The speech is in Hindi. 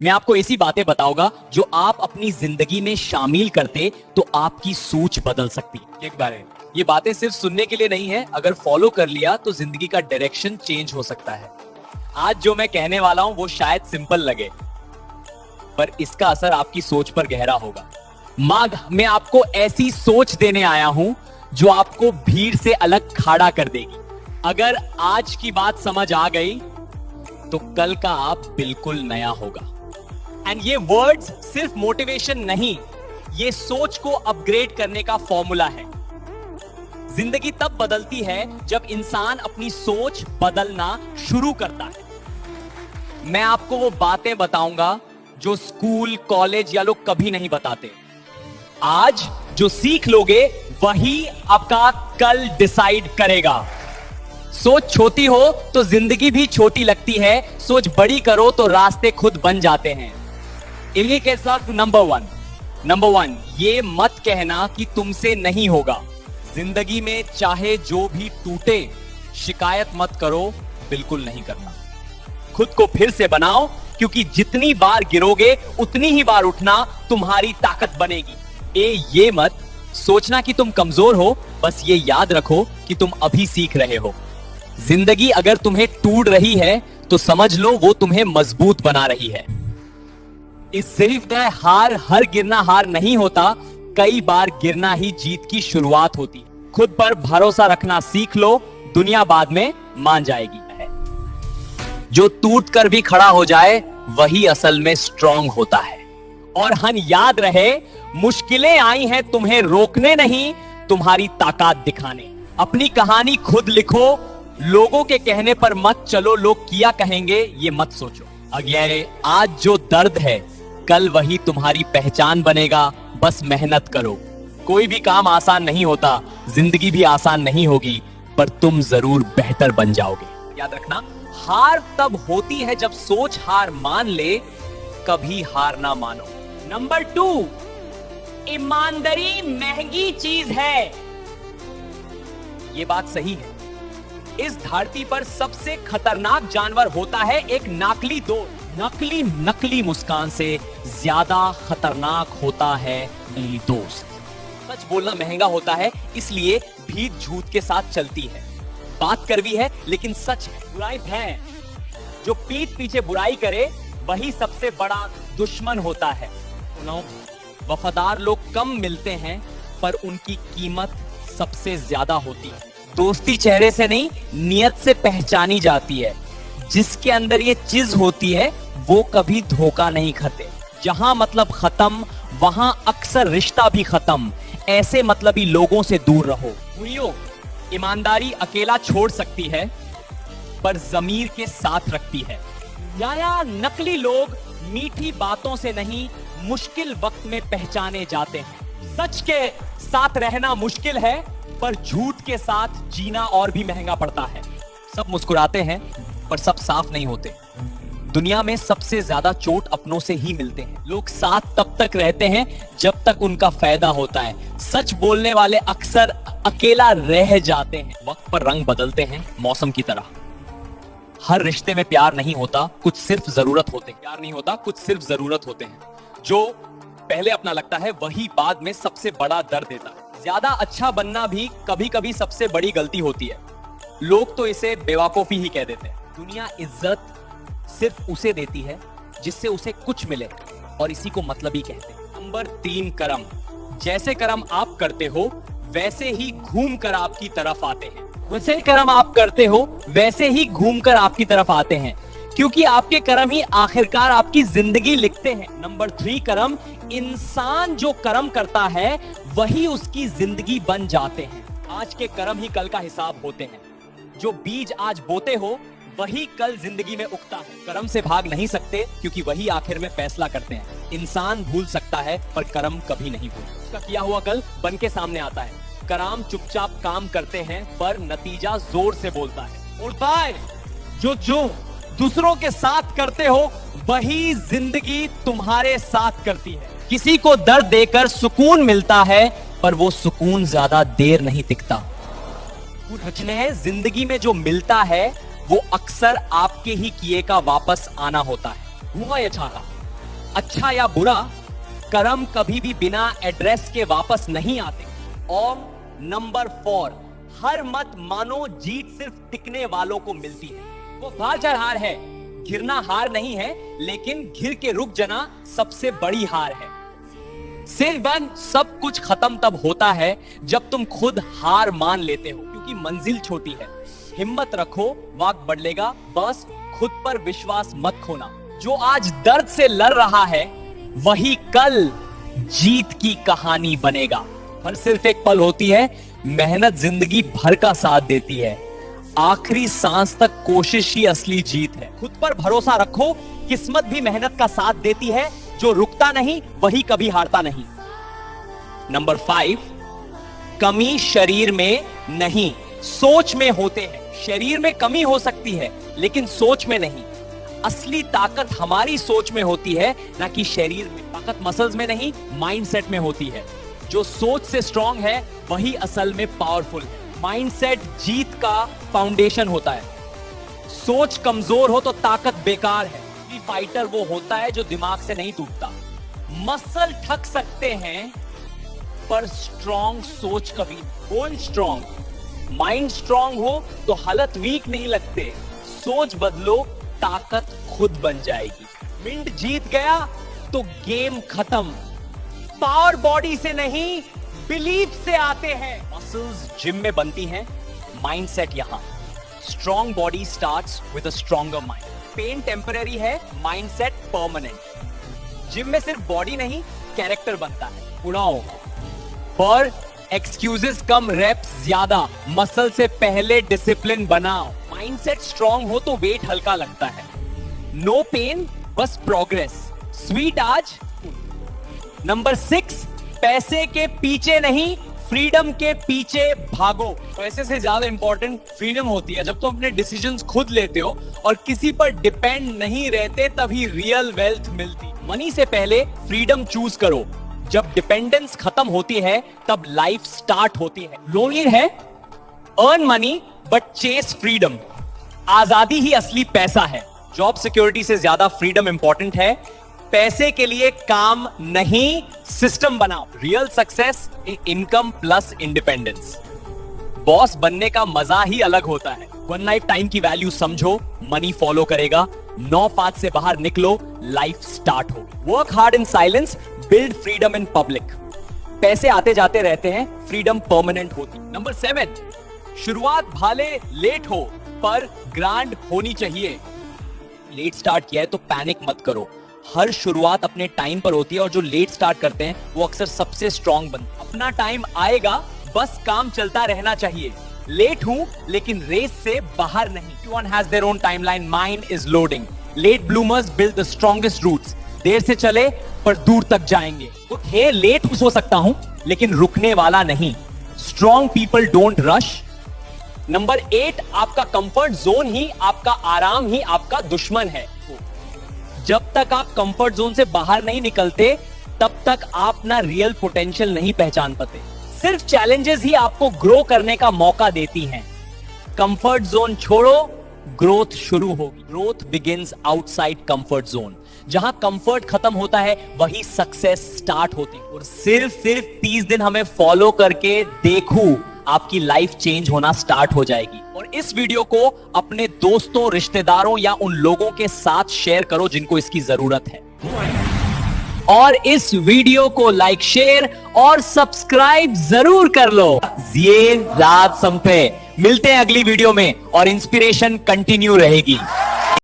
मैं आपको ऐसी बातें बताऊंगा जो आप अपनी जिंदगी में शामिल करते तो आपकी सोच बदल सकती है। एक बार ये बातें सिर्फ सुनने के लिए नहीं है, अगर फॉलो कर लिया तो जिंदगी का डायरेक्शन चेंज हो सकता है। आज जो मैं कहने वाला हूं वो शायद सिंपल लगे, पर इसका असर आपकी सोच पर गहरा होगा। मैं आपको ऐसी सोच देने आया हूं जो आपको भीड़ से अलग खड़ा कर देगी। अगर आज की बात समझ आ गई तो कल का आप बिल्कुल नया होगा। एंड ये वर्ड्स सिर्फ मोटिवेशन नहीं, ये सोच को अपग्रेड करने का फॉर्मूला है। जिंदगी तब बदलती है जब इंसान अपनी सोच बदलना शुरू करता है। मैं आपको वो बातें बताऊंगा जो स्कूल, कॉलेज या लोग कभी नहीं बताते। आज जो सीख लोगे वही आपका कल डिसाइड करेगा। सोच छोटी हो तो जिंदगी भी छोटी लगती है, सोच बड़ी करो तो रास्ते खुद बन जाते हैं। इन्हीं के साथ नंबर वन, ये मत कहना कि तुमसे नहीं होगा। जिंदगी में चाहे जो भी टूटे, शिकायत मत करो, बिल्कुल नहीं करना। खुद को फिर से बनाओ, क्योंकि जितनी बार गिरोगे उतनी ही बार उठना तुम्हारी ताकत बनेगी। ये मत सोचना कि तुम कमजोर हो, बस ये याद रखो कि तुम अभी सीख रहे हो। जिंदगी अगर तुम्हें टूट रही है तो समझ लो वो तुम्हें मजबूत बना रही है। इस सिर्फ हर गिरना हार नहीं होता, कई बार गिरना ही जीत की शुरुआत होती है। खुद पर भरोसा रखना सीख लो, दुनिया बाद में मान जाएगी। जो टूट कर भी खड़ा हो जाए वही असल में स्ट्रांग होता है। और याद रहे, मुश्किलें आई हैं तुम्हें रोकने नहीं, तुम्हारी ताकत दिखाने। अपनी कहानी खुद लिखो, लोगों के कहने पर मत चलो, लोग क्या कहेंगे ये मत सोचो। अगर आज जो दर्द है कल वही तुम्हारी पहचान बनेगा, बस मेहनत करो। कोई भी काम आसान नहीं होता, जिंदगी भी आसान नहीं होगी, पर तुम जरूर बेहतर बन जाओगे। याद रखना, हार तब होती है जब सोच हार मान ले, कभी हार ना मानो। नंबर 2, ईमानदारी महंगी चीज है। ये बात सही है। इस धरती पर सबसे खतरनाक जानवर होता है एक नकली दोस्त। नकली मुस्कान से ज्यादा खतरनाक होता है नकली दोस्त। सच बोलना महंगा होता है, इसलिए भीड़ झूठ के साथ चलती है। बात कड़वी है लेकिन सच है। बुराई है, जो पीठ पीछे बुराई करे वही सबसे बड़ा दुश्मन होता है। वफादार लोग कम मिलते हैं, पर उनकी कीमत सबसे ज्यादा होती है। दोस्ती चेहरे से नहीं, नियत से पहचानी जाती है। जिसके अंदर ये चीज होती है वो कभी धोखा नहीं खाते। जहां मतलब खत्म, वहां अक्सर रिश्ता भी खत्म। ऐसे मतलबी लोगों से दूर रहो। ईमानदारी अकेला छोड़ सकती है, पर ज़मीर के साथ रखती है। या नकली लोग मीठी बातों से नहीं, मुश्किल वक्त में पहचाने जाते हैं। सच के साथ रहना मुश्किल है, पर झूठ के साथ जीना और भी महंगा पड़ता है। सब मुस्कुराते हैं, पर सब साफ नहीं होते। दुनिया में सबसे ज्यादा चोट अपनों से ही मिलते हैं। लोग साथ तब तक रहते हैं जब तक उनका फायदा होता है। सच बोलने वाले अक्सर अकेला रह जाते हैं। वक्त पर रंग बदलते हैं, मौसम की तरह। हर रिश्ते में प्यार नहीं होता, कुछ सिर्फ जरूरत होते हैं। प्यार नहीं होता, कुछ सिर्फ जरूरत होते हैं। जो पहले अपना लगता है वही बाद में सबसे बड़ा दर्द देता है। ज्यादा अच्छा बनना भी कभी कभी सबसे बड़ी गलती होती है। लोग तो इसे बेवकूफी ही कह देते हैं। दुनिया इज्जत सिर्फ उसे देती है जिससे उसे कुछ मिले, और इसी को मतलबी कहते हैं। नंबर 3, कर्म। जैसे कर्म आप करते हो वैसे ही घूम कर आपकी तरफ आते हैं। वैसे कर्म आप करते हो वैसे ही घूम कर आपकी तरफ आते हैं, क्योंकि आपके कर्म ही आखिरकार आपकी जिंदगी लिखते हैं। नंबर 3, कर्म। इंसान जो कर्म करता है वही उसकी जिंदगी बन जाते हैं। आज के कर्म ही कल का हिसाब होते हैं। जो बीज आज बोते हो वही कल जिंदगी में उगता है। कर्म से भाग नहीं सकते, क्योंकि वही आखिर में फैसला करते हैं। इंसान भूल सकता है, पर कर्म कभी नहीं भूलता। उसका किया हुआ कल बन के सामने आता है। कर्म चुपचाप काम करते हैं, पर नतीजा जोर से बोलता है। उड़ता है जो दूसरों के साथ करते हो वही जिंदगी तुम्हारे साथ करती है। किसी को दर्द देकर सुकून मिलता है, पर वो सुकून ज्यादा देर नहीं टिकता। जिंदगी में जो मिलता है वो अक्सर आपके ही किए का वापस आना होता है। हुआ या चाहा, अच्छा या बुरा, कर्म कभी भी बिना एड्रेस के वापस नहीं आते। और नंबर 4, हर मत मानो जीत सिर्फ टिकने वालों को मिलती है। वो बाल चढ़ हार है, गिरना हार नहीं है, लेकिन घिर के रुक जाना सबसे बड़ी हार है। सिर्फ सब कुछ खत्म तब होता है जब तुम खुद हार मान लेते हो, क्योंकि मंजिल छोटी है। हिम्मत रखो, वक्त बदलेगा, बस खुद पर विश्वास मत खोना। जो आज दर्द से लड़ रहा है वही कल जीत की कहानी बनेगा। पर सिर्फ एक पल होती है, मेहनत जिंदगी भर का साथ देती है। आखिरी सांस तक कोशिश ही असली जीत है। खुद पर भरोसा रखो, किस्मत भी मेहनत का साथ देती है। जो रुकता नहीं वही कभी हारता नहीं। नंबर 5, कमी शरीर में नहीं सोच में होते हैं। शरीर में कमी हो सकती है लेकिन सोच में नहीं। असली ताकत हमारी सोच में होती है, ना कि शरीर में। ताकत मसल्स में नहीं, माइंडसेट में होती है। जो सोच से स्ट्रांग है वही असल में पावरफुल है। माइंडसेट जीत का फाउंडेशन होता है। सोच कमजोर हो तो ताकत बेकार है। फाइटर वो होता है जो दिमाग से नहीं टूटता। मसल थक सकते हैं पर स्ट्रांग सोच कभी। बोन स्ट्रांग, माइंड स्ट्रांग हो तो हालत वीक नहीं लगते। सोच बदलो, ताकत खुद बन जाएगी। मिंट जीत गया तो गेम खत्म। पावर बॉडी से नहीं, बिलीफ से आते हैं। मसल्स जिम में बनती हैं, माइंडसेट यहां। Strong body starts with a stronger mind. Pain temporary है, माइंडसेट परमानेंट। जिम में सिर्फ बॉडी नहीं, कैरेक्टर बनता है। उड़ाओ पर एक्सक्यूजेस कम, रेप्स ज्यादा। मसल से पहले डिसिप्लिन बनाओ। माइंडसेट स्ट्रांग हो तो वेट हल्का लगता है। नो पेन, बस प्रोग्रेस। स्वीट आज। नंबर 6, पैसे के पीछे नहीं, फ्रीडम के पीछे भागो। पैसे से ज्यादा इंपॉर्टेंट फ्रीडम होती है। जब तुम अपने डिसीजंस खुद लेते हो और किसी पर डिपेंड नहीं रहते, तभी रियल वेल्थ मिलती। मनी से पहले फ्रीडम चूज करो। जब डिपेंडेंस खत्म होती है तब लाइफ स्टार्ट होती है। लोनली है, earn money but chase freedom. आजादी ही असली पैसा है। जॉब सिक्योरिटी से ज्यादा फ्रीडम इंपॉर्टेंट है। पैसे के लिए काम नहीं, सिस्टम बनाओ। Real success income plus independence. Boss बनने का मजा ही अलग होता है। वन लाइफ टाइम की वैल्यू समझो, मनी फॉलो करेगा। 9 5 से बाहर निकलो, लाइफ स्टार्ट हो। Work hard in silence, build freedom in public. पैसे आते जाते रहते हैं, फ्रीडम परमानेंट होती। नंबर 7, शुरुआत भाले लेट हो पर ग्रांड होनी चाहिए। लेट स्टार्ट किया है तो पैनिक मत करो। हर शुरुआत अपने टाइम पर होती है और जो लेट स्टार्ट करते हैं वो अक्सर सबसे स्ट्रांग बनते हैं। अपना टाइम आएगा, बस काम चलता रहना चाहिए। लेट हूं लेकिन रेस से बाहर नहीं। Everyone has their own timeline, mine is loading. Late bloomers build the strongest roots. देर से चले पर दूर तक जाएंगे। ओके, लेट हो सकता हूं लेकिन रुकने वाला नहीं। Strong people don't rush. Number 8, आपका कंफर्ट जोन ही, आपका आराम ही आपका दुश्मन है। जब तक आप कंफर्ट जोन से बाहर नहीं निकलते तब तक आप अपना रियल पोटेंशियल नहीं पहचान पाते। सिर्फ चैलेंजेस ही आपको ग्रो करने का मौका देती हैं। कंफर्ट जोन छोड़ो, ग्रोथ शुरू होगी। Growth begins outside comfort zone. जहां कंफर्ट खत्म होता है वही सक्सेस स्टार्ट होती है। और सिर्फ 30 दिन हमें फॉलो करके देखो, आपकी लाइफ चेंज होना स्टार्ट हो जाएगी। और इस वीडियो को अपने दोस्तों, रिश्तेदारों या उन लोगों के साथ शेयर करो जिनको इसकी जरूरत है। और इस वीडियो को लाइक, शेयर और सब्सक्राइब जरूर कर लो। ये राज संपे, मिलते हैं अगली वीडियो में और इंस्पिरेशन कंटिन्यू रहेगी।